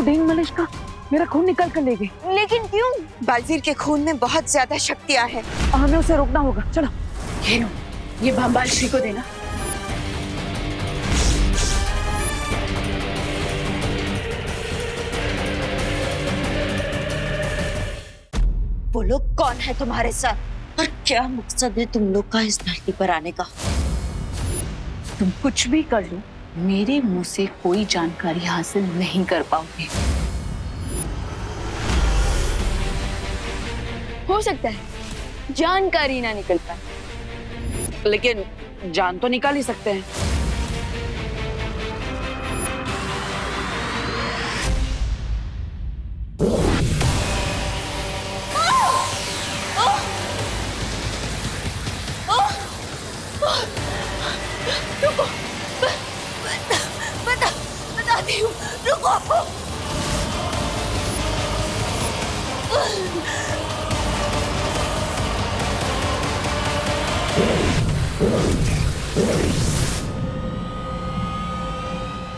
Dane मलिश का मेरा खून निकाल कर ले गई। लेकिन क्यों? बालवीर के खून में बहुत ज्यादा शक्तियां हैं। हमें उसे रोकना होगा। चलो। ये लो, ये भंबाल श्री को देना। वो लोग कौन है तुम्हारे साथ और क्या मकसद है तुम लोग का इस धरती पर आने का? तुम कुछ भी कर लो, मेरे मुंह से कोई जानकारी हासिल नहीं कर पाओगे। हो सकता है जानकारी ना निकल पाए, लेकिन जान तो निकाल ही सकते हैं। बताती हूँ, रुको।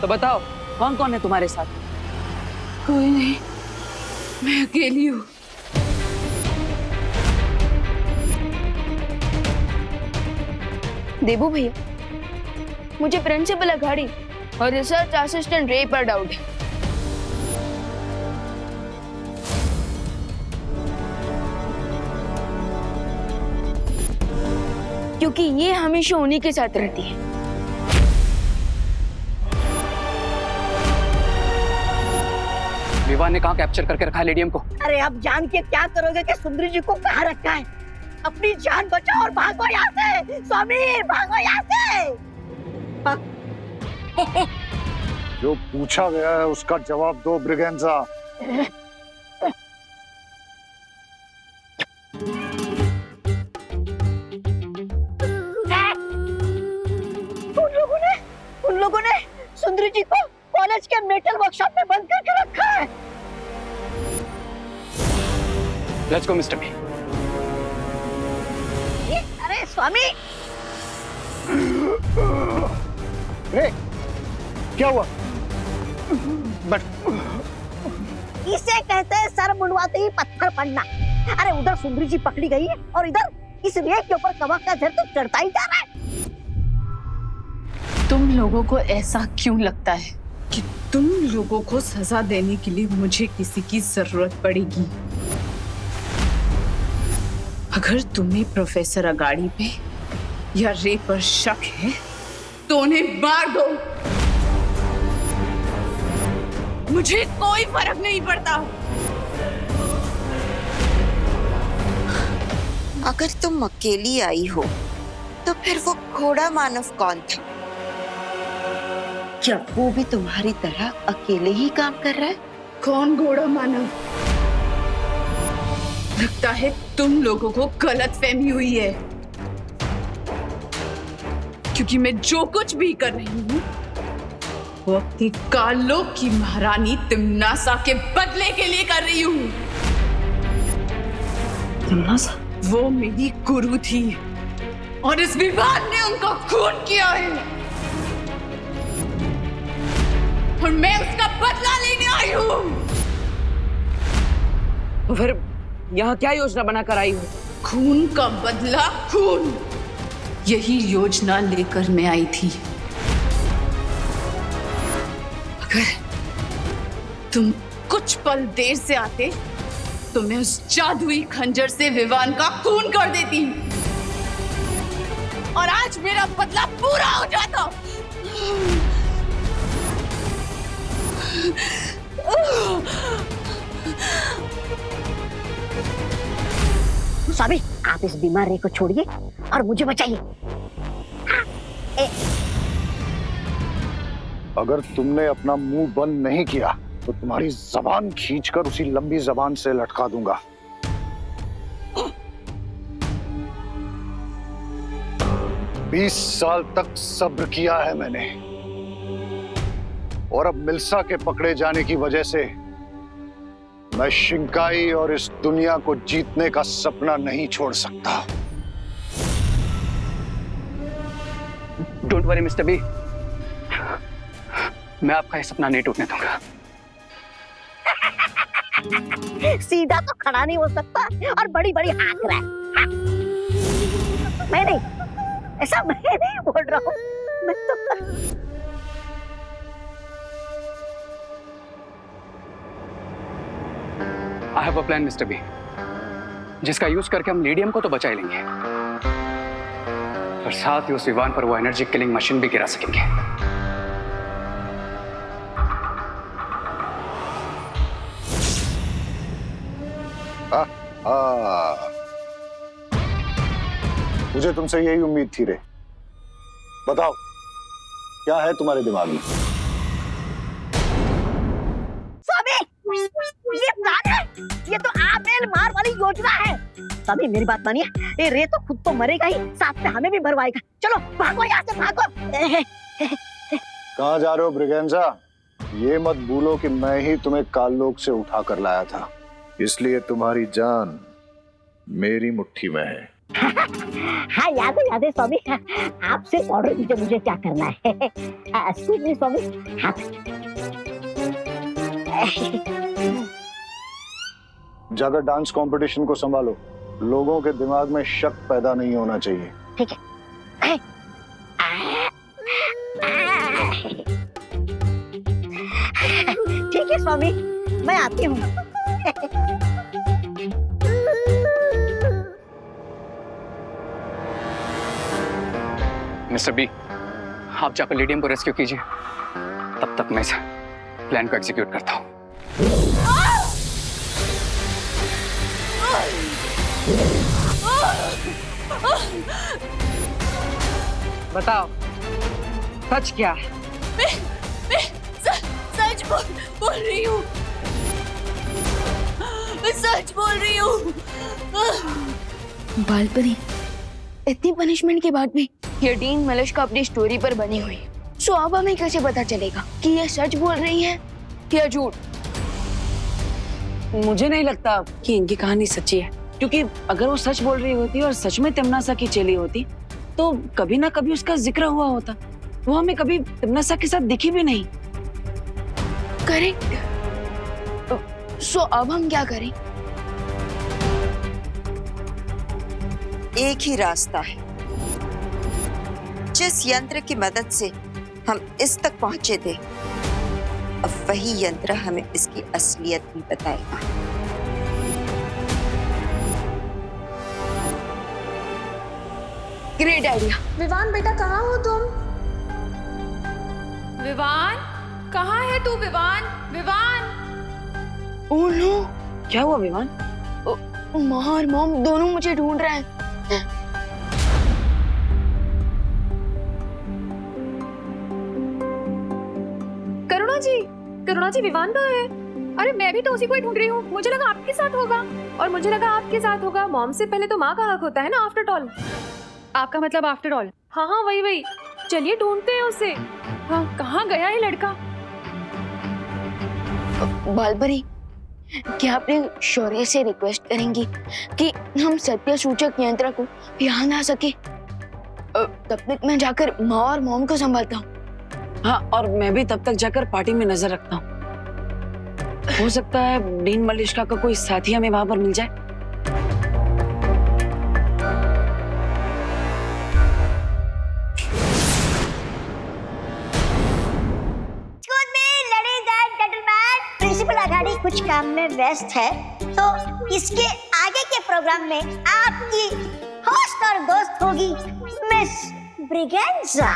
तो बताओ कौन कौन है तुम्हारे साथ? कोई नहीं, मैं अकेली हूँ। देबू भैया, मुझे प्रिंसिपल अघाड़ी और रिसर्च असिस्टेंट रे पर डाउट है। क्योंकि ये हमेशा उन्हीं के साथ रहती है। विवान ने कहाँ कैप्चर करके रखा है लेडियम को? अरे अब जान के क्या करोगे कि सुंदरी जी को कहाँ रखा है? अपनी जान बचाओ और भागो यहाँ से। स्वामी भागो यहाँ से। जो पूछा गया है उसका जवाब दो ब्रिगेंजा। उन लोगों ने सुंदरी जी को कॉलेज के मेटल वर्कशॉप में बंद करके रखा है। Let's go mister B. अरे स्वामी, क्या हुआ? बट इसे कहते हैं सर मुंडवाते ही पत्थर पड़ना। अरे उधर सुंदरी जी पकड़ी गई है और इधर इस रेत के ऊपर कवक का झर तो चढ़ता ही जा रहा है। तुम लोगों को ऐसा क्यों लगता है कि तुम लोगों को सजा देने के लिए मुझे किसी की जरूरत पड़ेगी? अगर तुम्हें प्रोफेसर अगाड़ी पे या रे पर शक है तो उन्हें मार दो, मुझे कोई फर्क नहीं पड़ता। अगर तुम अकेली आई हो तो फिर वो घोड़ा मानव कौन था? क्या वो भी तुम्हारी तरह अकेले ही काम कर रहा है? कौन घोड़ा मानव? लगता है तुम लोगों को गलतफहमी हुई है, क्योंकि मैं जो कुछ भी कर रही हूँ वो अपनी कालों की महारानी तिम्नासा के बदले के लिए कर रही हूँ। तिम्नासा? वो मेरी गुरु थी और इस विवाद ने उनका खून किया है और मैं उसका बदला लेने आई हूँ। तो फिर यहाँ क्या योजना बनाकर आई हो? खून का बदला खून, यही योजना लेकर मैं आई थी। अगर तुम कुछ पल देर से आते तो मैं उस जादुई खंजर से विवान का खून कर देती और आज मेरा बदला पूरा हो जाता। स्वामी आप इस बीमार रे को छोड़िए और मुझे बचाइए। अगर तुमने अपना मुंह बंद नहीं किया तो तुम्हारी जबान खींचकर उसी लंबी जबान से लटका दूंगा। बीस साल तक सब्र किया है मैंने और अब मिल्सा के पकड़े जाने की वजह से मैं शिंकाई और इस दुनिया को जीतने का सपना नहीं छोड़ सकता। डोंट वरी मिस्टर बी, मैं आपका ये सपना नहीं टूटने दूंगा। सीधा तो खड़ा नहीं हो सकता और बड़ी बड़ी हाँक रहा है। हाँ। मैं नहीं, ऐसा मैं नहीं बोल रहा हूँ, मैं तो I have a plan mister B, जिसका यूज करके हम लीडियम को तो बचा ही लेंगे और साथ ही उस विवान पर वो एनर्जी किलिंग मशीन भी गिरा सकेंगे। मुझे तुमसे यही उम्मीद थी रे। बताओ क्या है तुम्हारे दिमाग में? स्वामी, ये प्लान है, ये तो आपेल मार वाली योजना है। स्वामी मेरी बात मानिए, ये रे तो खुद तो मरेगा ही, साथ में हमें भी मरवाएगा। चलो भागो यहाँ से, भागो। कहाँ जा रहे हो ब्रिगेंजा? ये मत भूलो कि मैं ही तुम्हें काललोक से उठा कर लाया था, इसलिए तुम्हारी जान मेरी मुट्ठी में है। हाँ याद है स्वामी, आपसे ऑर्डर दीजिए मुझे क्या करना है। एक्सक्यूज मी स्वामी। हाँ। जाकर डांस कंपटीशन को संभालो, लोगों के दिमाग में शक पैदा नहीं होना चाहिए। ठीक है। ठीक है स्वामी, मैं आती हूँ। मिस्टर बी, आप जाकर लीडियम को रेस्क्यू कीजिए, तब तक मैं इस प्लान को एग्जीक्यूट करता हूँ। बताओ सच क्या है? मैं सच बोल रही हूँ, मैं सच बोल रही हूँ। बालपरी, इतनी पनिशमेंट के बाद भी ये डीन मलिश्का अपनी स्टोरी पर बनी हुई है। सो अब हमें कैसे पता चलेगा कि ये सच बोल रही है या झूठ? मुझे नहीं लगता कि इनकी कहानी सच्ची है, क्योंकि अगर वो सच बोल रही होती और सच में तिमनासा की चेली होती तो कभी ना कभी उसका जिक्र हुआ होता। वो हमें कभी तिमनासा के साथ दिखी भी नहीं। करेक्ट। सो अब हम क्या करें? एक ही रास्ता है, जिस यंत्र की मदद से हम इस तक पहुंचे थे, अब वही यंत्र हमें इसकी असलियत भी बताएगा। Great idea. विवान बेटा, कहाँ हो तुम? विवान, कहाँ है तू? विवान, विवान। ओह नो, क्या हुआ विवान? माँ और मॉम दोनों मुझे ढूंढ रहे हैं। करुणा जी, विवान कहाँ है? अरे मैं भी तो उसी को ही ढूंढ रही हूँ। मुझे लगा आपके साथ होगा, और मुझे लगा आपके साथ होगा। मॉम से पहले तो माँ का हक होता है ना, आफ्टर ऑल। आपका मतलब आफ्टर ऑल? हाँ हाँ, वही। चलिए ढूंढते हैं उसे। हाँ, कहाँ गया ये लड़का? बालपरी, क्या आपने शौर्य से रिक्वेस्ट करेंगी कि हम सत्य सूचक यंत्र को यहाँ ला सके? तब तक मैं जाकर माँ और मॉम को संभालता हूँ। हाँ, और मैं भी तब तक जाकर पार्टी में नजर रखता हूँ। हो सकता है डीन मलिश्का का कोई साथी हमें वहां पर मिल जाए। प्रिंसिपल अगाड़ी कुछ काम में व्यस्त है, तो इसके आगे के प्रोग्राम में आपकी होस्ट और दोस्त होगी मिस ब्रिगेंजा।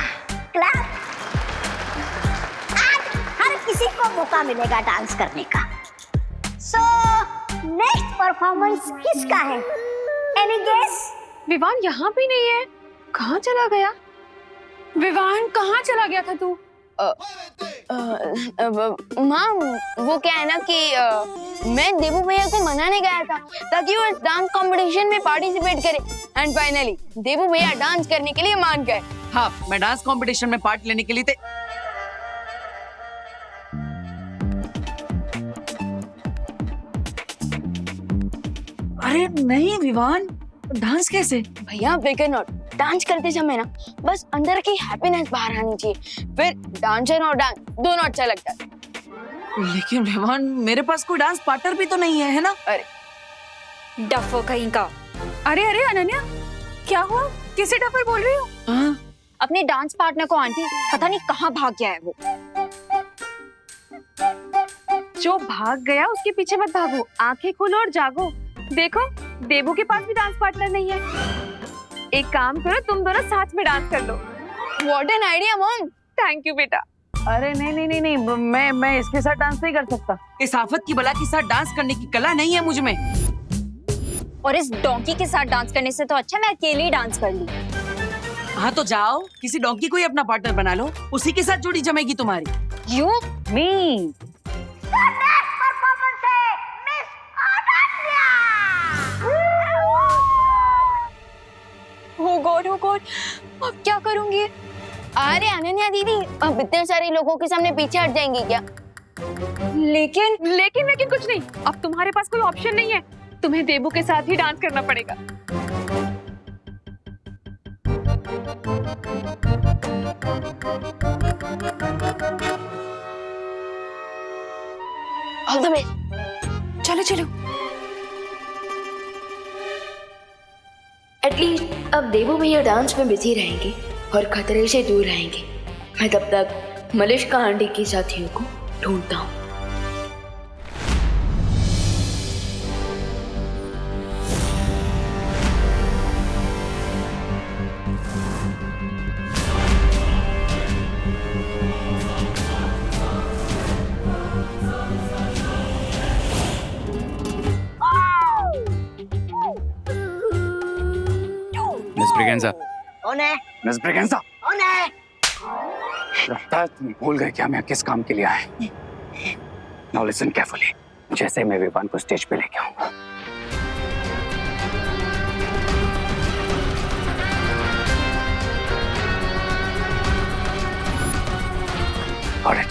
क्लैप। आज हर किसी को मौका मिलेगा डांस करने का। सो नेक्स्ट परफॉर्मेंस किसका है? Any guess? विवान यहाँ भी नहीं है, कहाँ चला गया? विवान, कहाँ चला गया था तू? माँ, वो क्या है ना कि मैं देबू भैया को मनाने गया था ताकि वो डांस कंपटीशन में पार्टिसिपेट करे, एंड फाइनली देबू भैया डांस करने के लिए मान गए। हाँ, मैं डांस कंपटीशन में पार्ट लेने के लिए अरे नहीं विवान, डांस कैसे? भैया फिकर नॉट, डांस करते समय ना बस अंदर की हैप्पीनेस बाहर आनी चाहिए, फिर डांसर और डांस दोनों अच्छा लगता है। लेकिन विवान मेरे पास कोई डांस पार्टनर भी तो नहीं है ना? डफो कहीं का। अरे अरे अनन्या, क्या हुआ? किसे डफर बोल रही हो? हाँ? अपने डांस पार्टनर को आंटी पता नहीं कहाँ भाग गया है वो। जो भाग गया उसके पीछे मत भागो, आंखें खोलो और जागो। देखो, देबू के पास भी डांस पार्टनर नहीं है। एक काम करो, तुम दोनों साथ में डांस कर लो। What an idea mom. Thank you बेटा। अरे नहीं नहीं नहीं नहीं, मैं इसके साथ डांस नहीं कर सकता। इस आफत की बला के साथ डांस करने की कला नहीं है मुझ में। और इस डोंकी के साथ डांस करने से तो अच्छा मैं अकेले ही डांस कर ली। हाँ तो जाओ, किसी डोंकी को ही अपना पार्टनर बना लो, उसी के साथ जोड़ी जमेगी तुम्हारी। यू मी हो गॉड अब क्या करूंगी? अरे अनन्या दीदी, अब इतने सारे लोगों के सामने पीछे हट जाएंगी क्या? लेकिन लेकिन लेकिन कुछ नहीं, अब तुम्हारे पास कोई ऑप्शन नहीं है, तुम्हें देबू के साथ ही डांस करना पड़ेगा। All the best. चलो चलो। एटलीस्ट अब देवू भैया डांस में बिजी रहेंगे और खतरे से दूर रहेंगे। मैं तब तक मलिश्का आंटी की साथियों को ढूंढता हूँ। मिस ब्रिगेंजा, कौन है? मिस ब्रिगेंजा, कौन है? लगता है तुम भूल गए कि हमें किस काम के लिए आए। Now listen carefully. जैसे मैं विवान को स्टेज पे लेके आऊंगा, ऑलराइट।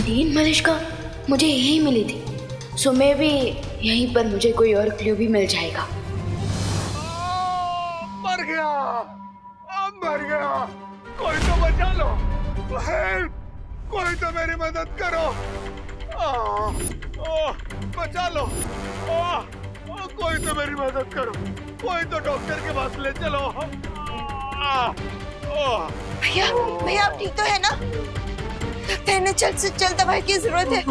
ग्रीन मलिश्का मुझे यहीं मिली थी, सो मैं भी यहीं पर मुझे कोई और क्लू भी मिल जाएगा। मर गया, मर गया, कोई तो बचा लो, हेल्प, कोई तो मेरी मदद करो, बचा लो, कोई तो मेरी मदद करो, कोई तो डॉक्टर के पास ले चलो। भैया भैया आप ठीक तो है ना? लगता है इन्हें जल्द से जल्द दवाई की जरूरत है।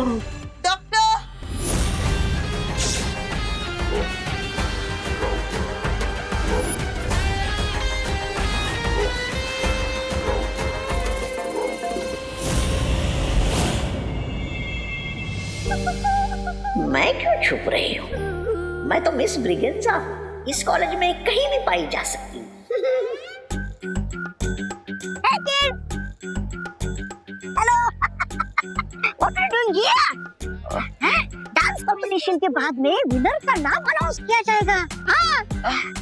डॉक्टर, मैं क्यों छुप रही हूँ? मैं तो मिस ब्रिगेंजा हूँ, इस कॉलेज में कहीं भी पाई जा सकती हूँ। Hello, what are doing here? Dance competition के बाद में विनर का नाम अनाउंस किया जाएगा। हाँ,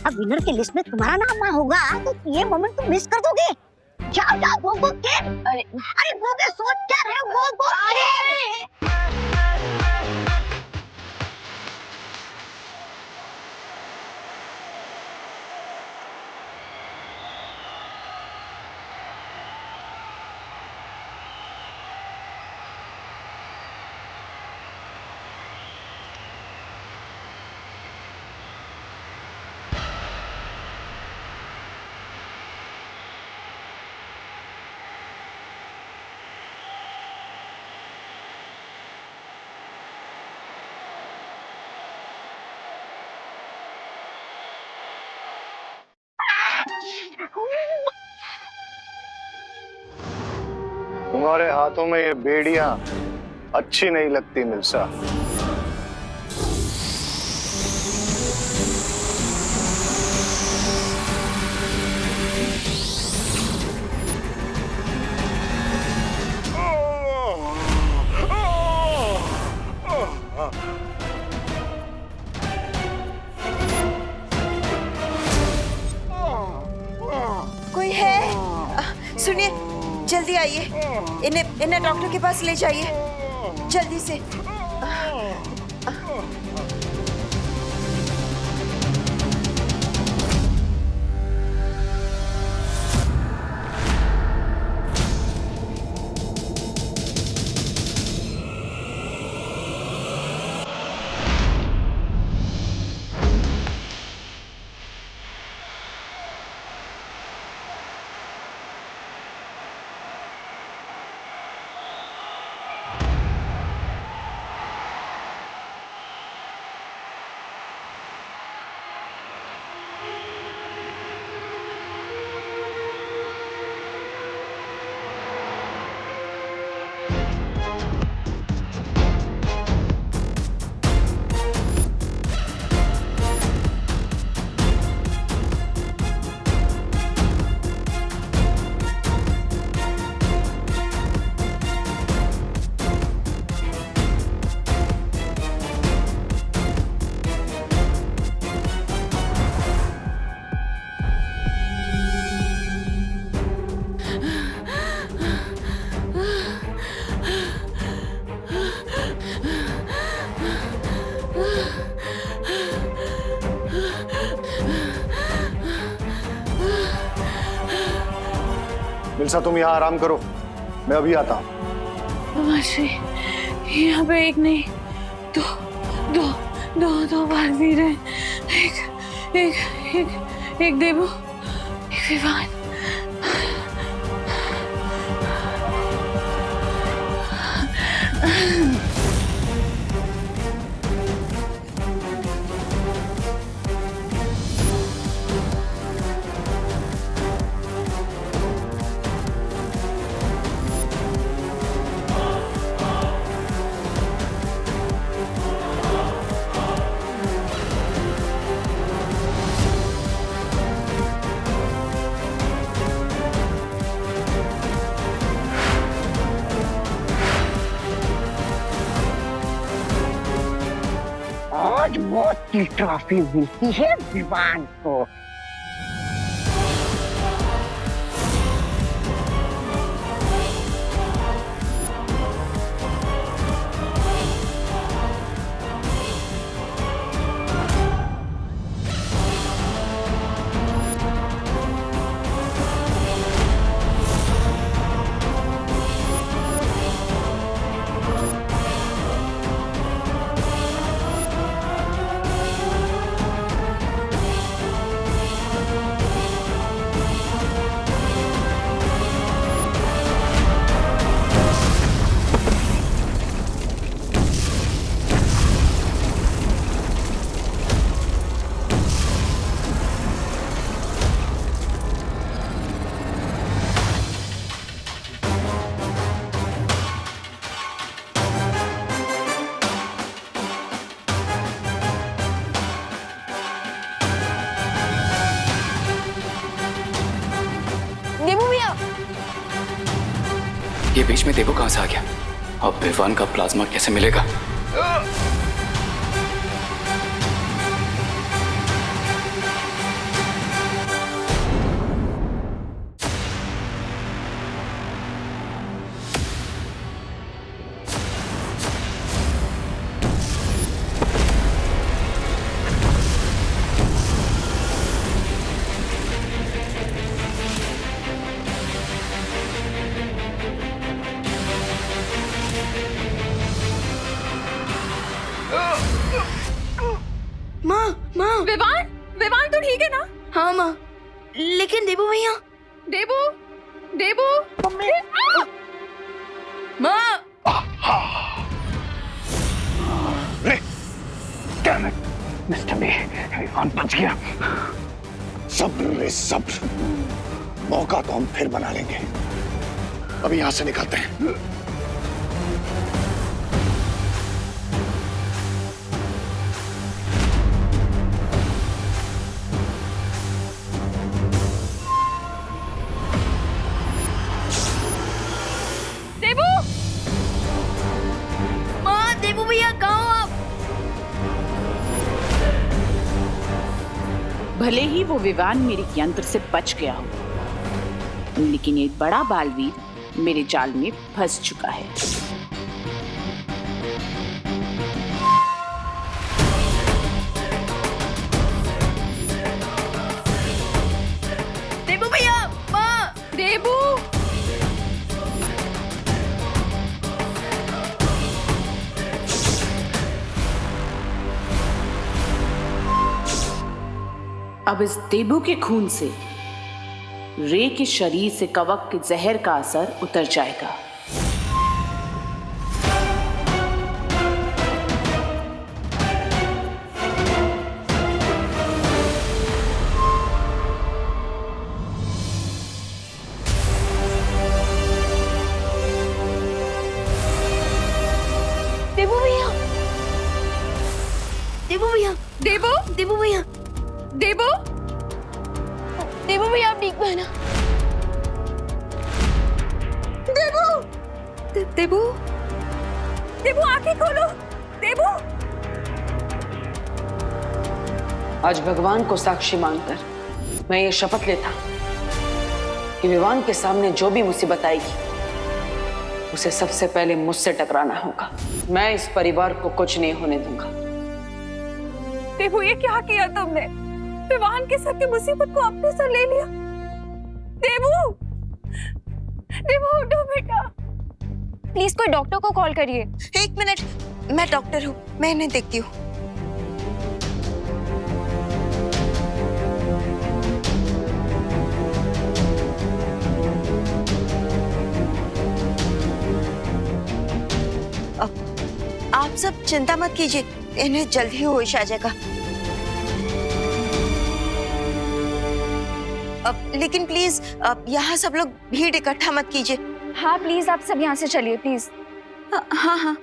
अब विनर के लिस्ट में तुम्हारा नाम ना होगा तो ये मोमेंट तुम मिस कर दोगे। जाओ जाओ गो गो के, अरे गो के सोच क्या रहे हो, गो गो के। तुम्हारे हाथों में ये बेड़ियां अच्छी नहीं लगती मिल्सा। कोई है? सुनिए, जल्दी आइए, इन्हें डॉक्टर के पास ले जाइए जल्दी से। मिल्सा तुम यहाँ आराम करो, मैं अभी आता हूँ। मासी, यहाँ पे एक नहीं दो बार वीर हैं। एक देवू, एक विवान। आज मौत की ट्रॉफी मिलती है विवान को। ये बीच में देवो कहां से आ गया? अब विवान का प्लाज्मा कैसे मिलेगा? माँ माँ विवान, विवान तू ठीक है ना? हाँ माँ, लेकिन देबू भैया। देबू, देबू, माँ Damn it, mister B, Vivaan बच गया। सब्र रे सब्र, मौका तो हम फिर बना लेंगे। अभी यहां से निकलते हैं। देबू, माँ, देबू भैया कहाँ हो आप? भले ही वो विवान मेरे यंत्र से बच गया हो, लेकिन एक बड़ा बालवीर मेरे जाल में फंस चुका है। देबू भैया, माँ, देबू, अब इस देबू के खून से रे के शरीर से कवक के जहर का असर उतर जाएगा। देबू भैया, देबू भैया, देबू, देबू भैया, देबू, देबू भैया आप ठीक है ना? देबू, देबू आंखें खोलो, देबू। आज भगवान को साक्षी मानकर मैं ये शपथ लेता कि विवान के सामने जो भी मुसीबत आएगी उसे सबसे पहले मुझसे टकराना होगा। मैं इस परिवार को कुछ नहीं होने दूंगा। देबू ये क्या किया तुमने? विवान के साथ की मुसीबत को अपने सर ले लिया। देबू, देबू उठो बेटा। प्लीज कोई डॉक्टर को कॉल करिए। एक मिनट, मैं डॉक्टर हूँ, मैं इन्हें देखती हूँ। आप सब चिंता मत कीजिए, इन्हें जल्द ही होश आ जाएगा। लेकिन प्लीज यहाँ सब लोग भीड़ इकट्ठा मत कीजिए। हाँ प्लीज आप सब यहाँ से चलिए प्लीज। हाँ हाँ।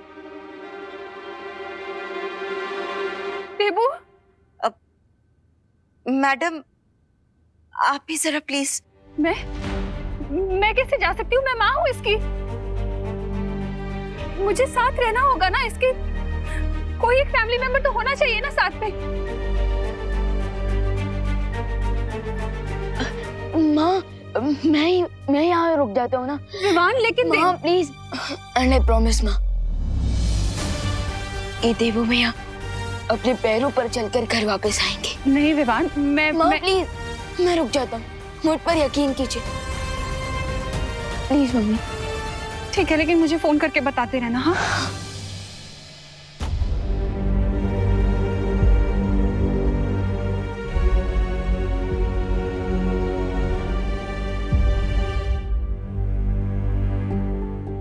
देबू, मैडम आप भी जरा प्लीज। मैं कैसे जा सकती हूँ? मैं माँ हूँ इसकी, मुझे साथ रहना होगा ना इसके। कोई एक फैमिली मेंबर तो होना चाहिए ना साथ में। माँ, मैं यहाँ रुक जाता हूँ ना। विवान लेकिन माँ प्लीज, एंड आई प्रॉमिस माँ, ये देबू भैया अपने पैरों पर चलकर घर वापस आएंगे। नहीं विवान, माँ प्लीज, मैं रुक जाता हूँ, मुझ पर यकीन कीजिए प्लीज मम्मी। ठीक है, लेकिन मुझे फोन करके बताते रहना। हाँ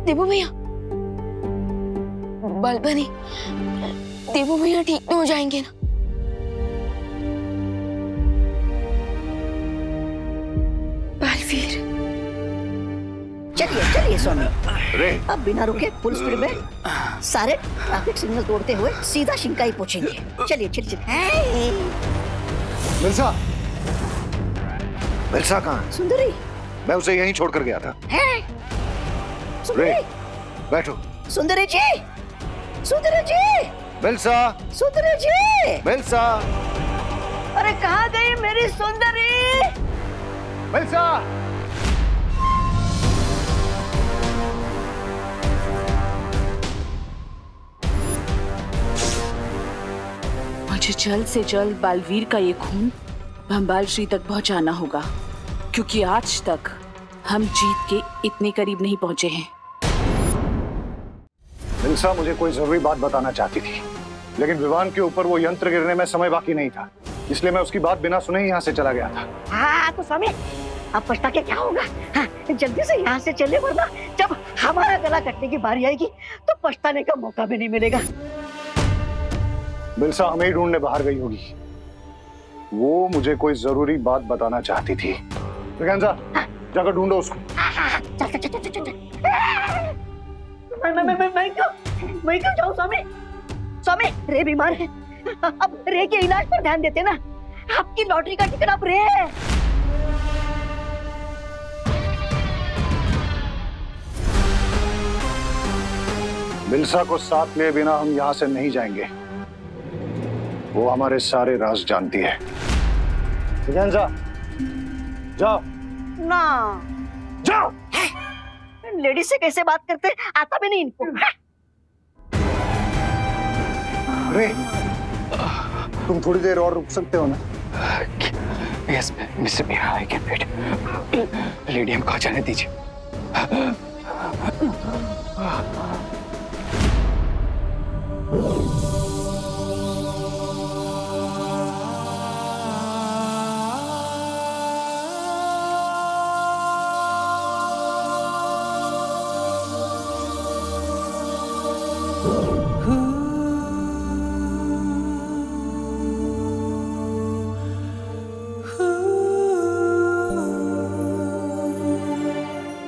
देबू भैया, बलबनी, देबू भैया ठीक नहीं हो जाएंगे ना? बालवीर, चलिए चलिए स्वामी, रे अब बिना रुके फुल स्पीड में सारे ट्रैफिक सिग्नल तोड़ते हुए सीधा शिंकाई पहुंचेंगे। चलिए चलिए चलिए। मिर्जा, मिर्जा कहाँ है? सुंदरी मैं उसे यहीं छोड़कर गया था। रे, बैठो। सुंदरी जी, सुंदरी जी, मिल्सा, सुंदरी जी, मिल्सा, अरे कहाँ गई मेरी सुंदरी? मिल्सा। मुझे जल्द से जल्द बालवीर का ये खून भंबाल श्री तक पहुंचाना होगा, क्योंकि आज तक हम जीत के इतने करीब नहीं पहुंचे हैं। मिल्सा मुझे कोई जरूरी बात बताना चाहती थी, लेकिन विवान के ऊपर वो यंत्र गिरने में समय बाकी नहीं था, इसलिए मैं उसकी बात बिना सुने ही यहाँ से चला गया था। हाँ तो स्वामी, अब पछता के क्या होगा? हाँ, जल्दी से यहाँ से चले, वरना जब हमारा गला कटने की बारी आएगी तो पछताने का मौका भी नहीं मिलेगा। मिल्सा हमें ही ढूंढने बाहर गई होगी। वो मुझे कोई जरूरी बात बताना चाहती थी। ब्रिगेंजा, जाकर ढूंढो उसको। चल चल चल चल चल। मैं क्यों जाऊँ स्वामी? स्वामी, रे बीमार है, अब रे के इलाज पर ध्यान देते ना। आपकी लॉटरी का टिकट अब रे है। मिल्सा को साथ में बिना हम यहाँ से नहीं जाएंगे। वो हमारे सारे राज जानती है। ब्रिगेंजा, जाओ ना, जाओ। लेडीज से कैसे बात करते, आता भी नहीं इनको। रे, तुम थोड़ी देर और रुक सकते हो ना? Yes mister Meera, I can wait. Lady हमको जाने दीजिए।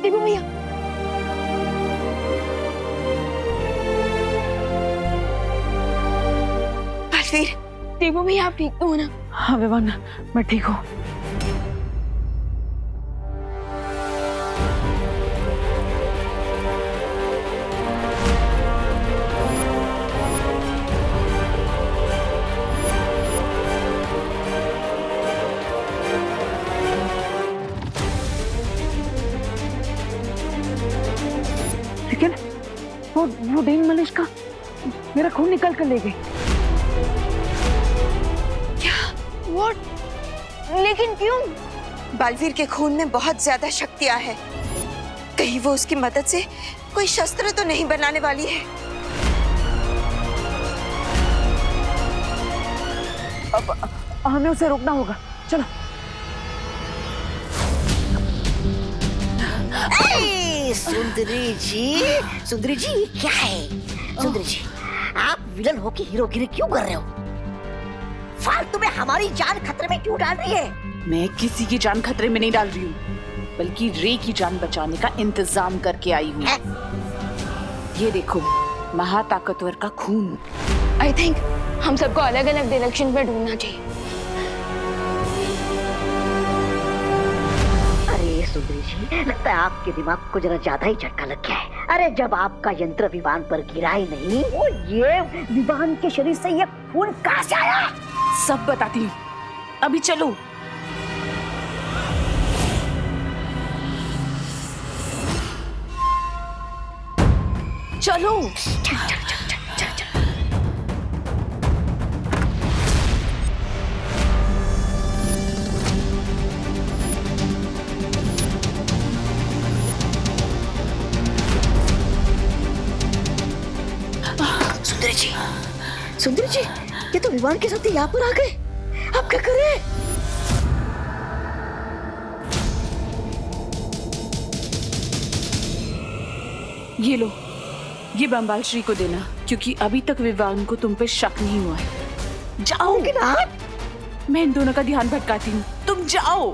देवू भैया, बालवीर, देवू भैया आप ठीक तो हो ना? हाँ विवान, मैं ठीक हूँ। लेकिन वो डेन मलिश का मेरा खून निकाल कर ले गई। What? लेकिन क्यों? बालवीर के खून में बहुत ज्यादा शक्तियां है। कहीं वो उसकी मदद से कोई शस्त्र तो नहीं बनाने वाली है? अब हमें उसे रोकना होगा, चलो। सुंदरी जी ये क्या है? सुंदरी जी, आप विलन होके हीरोगिरी क्यों कर रहे हो? फालतू में हमारी जान खतरे में क्यों डाल रही है? मैं किसी की जान खतरे में नहीं डाल रही हूँ, बल्कि रे की जान बचाने का इंतजाम करके आई हूँ। ये देखो, महाताकतवर का खून। आई थिंक हम सबको अलग अलग डायरेक्शन में ढूंढना चाहिए। अरे सुंदरी जी, लगता है आपके दिमाग को जरा ज्यादा ही झटका लग गया है। अरे जब आपका यंत्र विवान पर गिरा ही नहीं, वो ये विवान के शरीर से ये खून कहाँ से आया? सब बताती हूँ, अभी चलो। चलो। सुंदरी जी, ये तो विमान के साथ यहाँ पर आ गए। अब क्या करें? ये लो, ये बंबाल श्री को देना, क्योंकि अभी तक विवान को तुम पे शक नहीं हुआ है। जाओ। लेकिन आप? मैं इन दोनों का ध्यान भटकाती हूँ, तुम जाओ।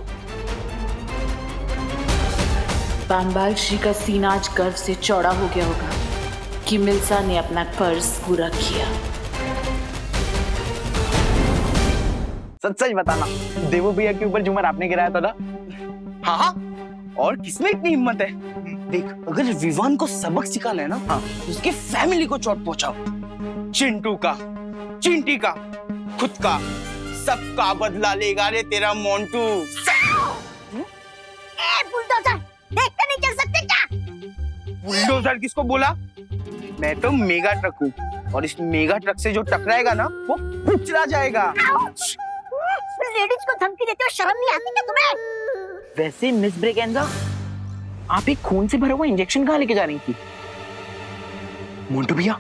बंबाल श्री का सीना आज गर्व से चौड़ा हो गया होगा कि मिल्सा ने अपना फर्ज पूरा किया। सच सच बताना, देवू भैया के ऊपर झूमर आपने गिराया था ना? हाँ हाँ, और किसमें इतनी हिम्मत है? देख, अगर विवान को सबक सिखाना है ना, हाँ, तो उसकी फैमिली को चोट पहुंचाओ। चिंटू का, चिंटी का, खुद का, सबका बदला लेगा रे तेरा मोंटू। बुलडोजर, देखते नहीं चल सकते क्या? बुलडोजर किसको बोला? मैं तो मेगा ट्रक हूँ और इस मेगा ट्रक से जो टकराएगा ना वो कुचला जाएगा। लेडीज को धमकी देते हो, शर्म नहीं आती क्या तुम्हें? वैसे मिस ब्रेगेंजा, आप एक खून से भरा हुआ इंजेक्शन कहाँ लेके जा रही थी? मोंटू भैया,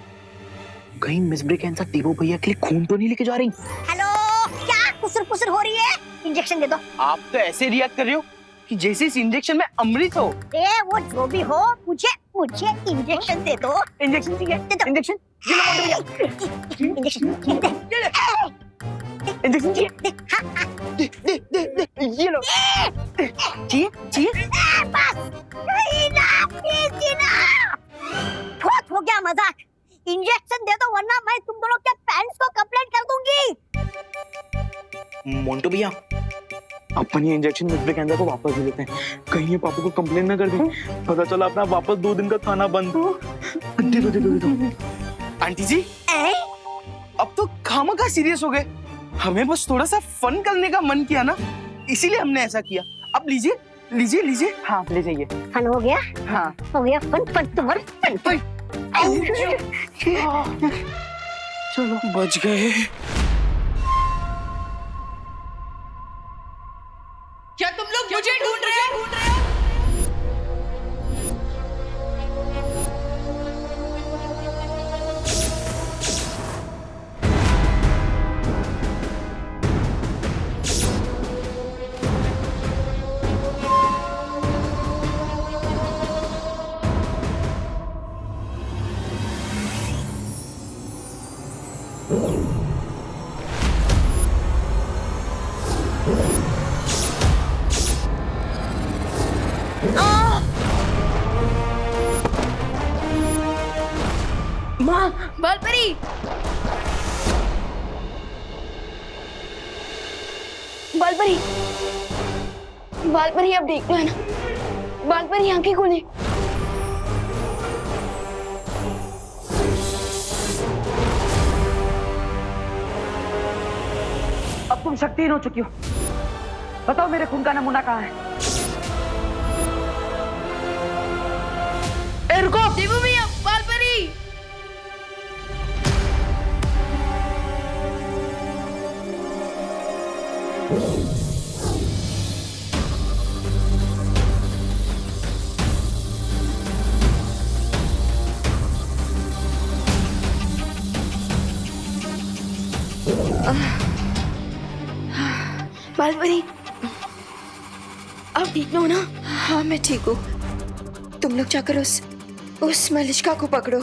कहीं मिस ब्रेगेंजा टीबो भैया के लिए खून तो नहीं लेके जा रही? हेलो, क्या कुसर हो रही है? इंजेक्शन दे दो। आप तो ऐसे रिएक्ट कर रहे हो कि जैसे इस इंजेक्शन में अमृत हो। वो जो भी हो, मुझे इंजेक्शन दे दो। इंजेक्शन ठीक है? इंजेक्शन ये लो मोंटू भैया। इंजेक्शन इंजेक्शन चाहिए? दे ये लो। चाहिए? बस, बहुत हो गया मजाक। इंजेक्शन दे दो वरना मैं तुम दोनों के पेरेंट्स को कंप्लेंट कर दूंगी। मोंटू भैया, अपन ये इंजेक्शन मिस ब्रेगेंजा को वापस दे देते हैं, कहीं ये पापा को कंप्लेन ना कर दे। पता चला अपना वापस 2 दिन का खाना बंद। दे दो। आंटी जी, अब तो खामखा सीरियस हो गए। हमें बस थोड़ा सा फन करने का मन किया ना, इसीलिए हमने ऐसा किया। अब लीजिए। हाँ, ले जाइए। फन हो गया? हाँ, हो गया फन तुम्हारा फन। चलो बच गए। क्या तुम लोग मुझे ढूंढ रहे हो? माँ, बालपरी! बालपरी अब देखना है ना। बालपरी आंखें खोले। अब तुम शक्तिहीन हो चुकी हो। बताओ मेरे खून का नमूना कहाँ है? रुको, देवू भैया, बालपरी! बालपरी, अब ठीक हो ना? हाँ, मैं ठीक हूँ। तुम लोग जाकर उस मलिष्का को पकड़ो।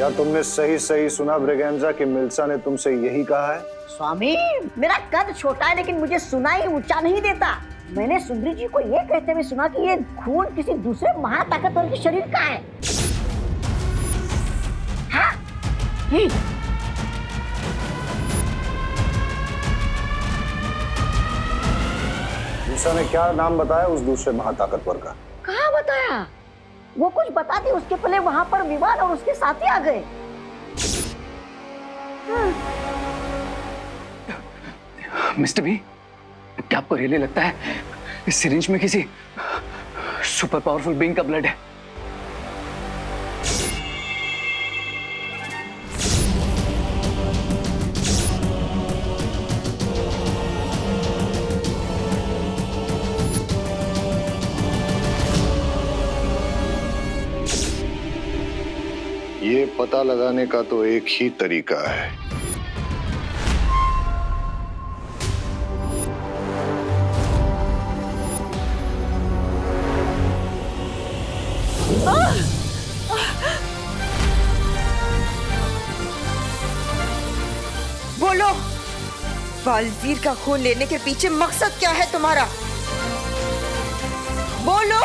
क्या तुमने सही सही सुना ब्रिगेंजा कि मिल्सा ने तुमसे यही कहा है? स्वामी, मेरा कद छोटा है लेकिन मुझे सुनाई ऊंचा नहीं देता। मैंने सुंदरी जी को ये कहते हुए सुना कि ये खून किसी दूसरे महाताकतवर के शरीर का है। हाँ? मिल्सा ने क्या नाम बताया उस दूसरे महाताकतवर का? कहाँ बताया? वो कुछ बताती उसके पहले वहां पर विवाद और उसके साथी आ गए। मिस्टर बी, क्या आपको रियली लगता है इस सिरिंज में किसी सुपर पावरफुल बीइंग का ब्लड है? ये पता लगाने का तो एक ही तरीका है। बोलो, बालवीर का खून लेने के पीछे मकसद क्या है तुम्हारा? बोलो।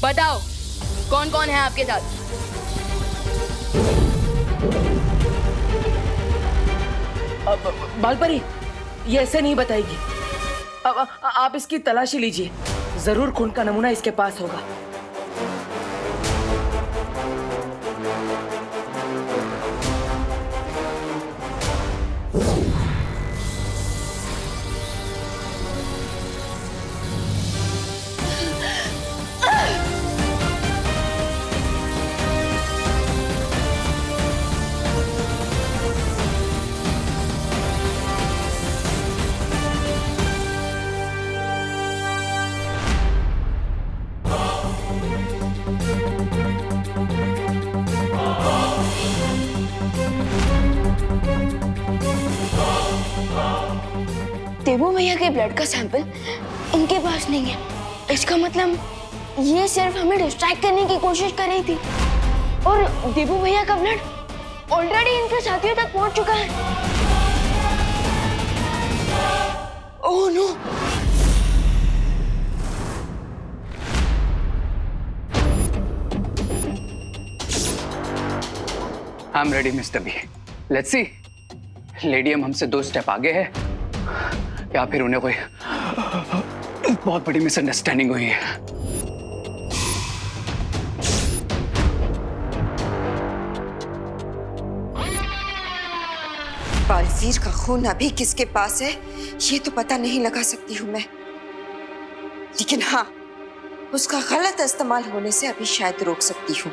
बताओ, कौन कौन है आपके साथ? बालपरी, ये ऐसे नहीं बताएगी। अब आप इसकी तलाशी लीजिए, जरूर खून का नमूना इसके पास होगा। देवू भैया के ब्लड का सैंपल इनके पास नहीं है। इसका मतलब ये सिर्फ हमें डिस्ट्रैक्ट करने की कोशिश कर रही थी और देवू भैया का ब्लड ऑलरेडी इनके साथियों तक पहुंच चुका है। Oh no! I am ready mister B. Let's see, लेडियम हमसे 2 स्टेप आगे है या फिर उन्हें कोई बहुत बड़ी मिसअंडरस्टैंडिंग हुई है। बालवीर का खून अभी किसके पास है ये तो पता नहीं लगा सकती हूँ मैं, लेकिन हाँ, उसका गलत इस्तेमाल होने से अभी शायद रोक सकती हूँ।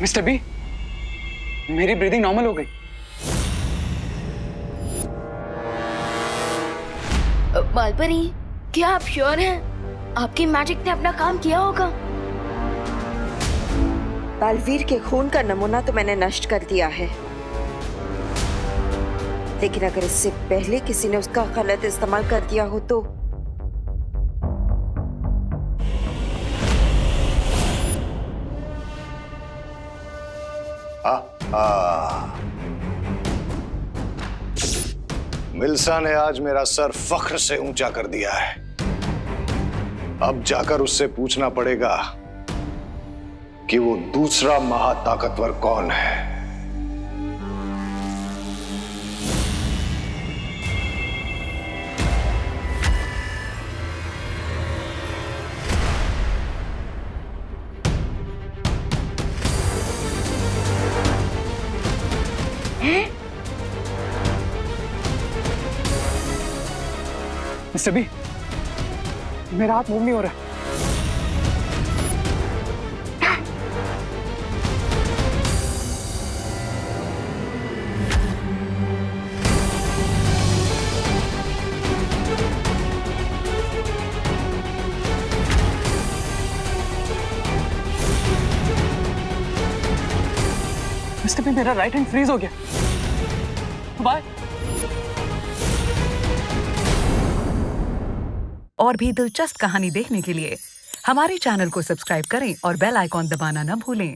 मिस्टर बी, मेरी ब्रीदिंग नॉर्मल हो गई। बालपरी, क्या आप श्योर हैं आपकी मैजिक ने अपना काम किया होगा? बालवीर के खून का नमूना तो मैंने नष्ट कर दिया है, लेकिन अगर इससे पहले किसी ने उसका गलत इस्तेमाल कर दिया हो तो मिल्सा ने आज मेरा सर फख्र से ऊंचा कर दिया है। अब जाकर उससे पूछना पड़ेगा कि वो दूसरा महाताकतवर कौन है। मिस्टर बी, मेरा हाथ मूव नहीं हो रहा। मिस्टर बी, मेरा राइट हैंड फ्रीज हो गया। बाय। और भी दिलचस्प कहानी देखने के लिए हमारे चैनल को सब्सक्राइब करें और बेल आइकॉन दबाना न भूलें।